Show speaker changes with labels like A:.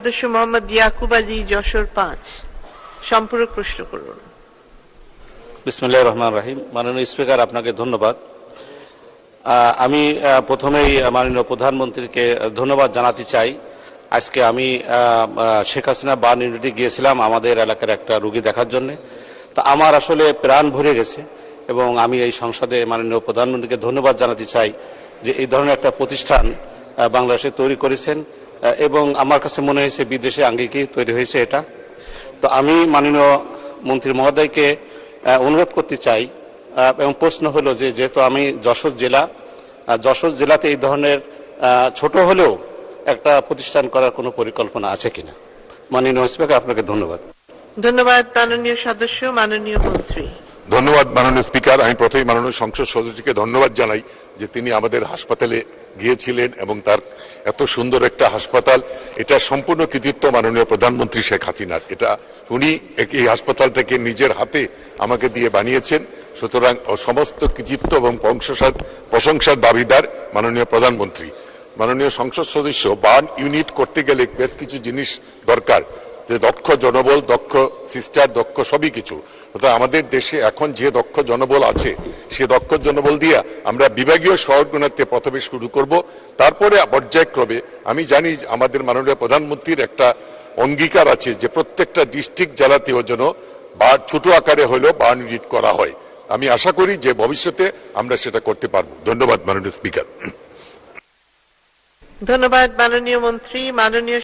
A: সদস্য মোহাম্মদ ইয়াকুব আলী, যশোর 5। সম্পূরক প্রশ্ন করুন।
B: বিসমিল্লাহির রহমানির রহিম। মাননীয় স্পিকার, আপনাকে ধন্যবাদ। আমি প্রথমেই মাননীয় প্রধানমন্ত্রীকে ধন্যবাদ জানাতে চাই। আজকে আমি শেখ হাসিনা বার্ন ইউনিটে গিয়েছিলাম আমাদের এলাকার একটা রোগী দেখার জন্য। তা আমার আসলে প্রাণ ভরে গেছে এবং আমি এই সংসদে মাননীয় প্রধানমন্ত্রীকে ধন্যবাদ জানাতে চাই যে এই ধরনের একটা প্রতিষ্ঠান বাংলাদেশে তৈরি করেছেন এবং আমার কাছে মনে হয়েছে বিদেশে আঙ্গিকে তৈরি হয়েছে এটা। তো আমি মাননীয় মন্ত্রী মহোদয়কে অনুরোধ করতে চাই এবং প্রশ্ন হলো যে যেহেতু আমি যশোর জেলাতে এই ধরনের ছোট হলেও একটা প্রতিষ্ঠান করার কোনো পরিকল্পনা আছে কিনা। মাননীয় স্পিকার, আপনাকে ধন্যবাদ।
A: ধন্যবাদ মাননীয় সদস্য। মাননীয় মন্ত্রী।
C: ধন্যবাদ মাননীয় স্পিকার। আমি প্রথমেই মাননীয় সংসদ সদস্যকে ধন্যবাদ জানাই যে তিনি আমাদের হাসপাতালে গিয়েছিলেন এবং তার এত সুন্দর একটা হাসপাতাল, এটা সম্পূর্ণ কৃতিত্ব মাননীয় প্রধানমন্ত্রী শেখ হাসিনার। এটা উনি এই হাসপাতালটাকে নিজের হাতে আমাকে দিয়ে বানিয়েছেন, সুতরাং সমস্ত কৃতিত্ব এবং প্রশংসার দাবিদার মাননীয় প্রধানমন্ত্রী। মাননীয় সংসদ সদস্য, বার্ন ইউনিট করতে গেলে বেশ কিছু জিনিস দরকার, যে দক্ষ জনবল, দক্ষ সিস্টার, দক্ষ সবই কিছু। আমাদের দেশে এখন যে দক্ষ জনবল আছে সে দক্ষ জনবল দিয়ে আমরা বিভাগীয় শহরগুলোতে প্রথমে শুরু করব, তারপরে পর্যায়ক্রমে। আমি জানি আমাদের মাননীয় প্রধানমন্ত্রীর একটা অঙ্গীকার আছে যে প্রত্যেকটা ডিস্ট্রিক্ট জেলাতেও যেন ছোট আকারে হলেও বার্ন ইউনিট করা হয়। আমি আশা করি যে ভবিষ্যতে আমরা সেটা করতে পারবো। ধন্যবাদ মাননীয় স্পিকার।
A: ধন্যবাদ মাননীয় মন্ত্রী। মাননীয়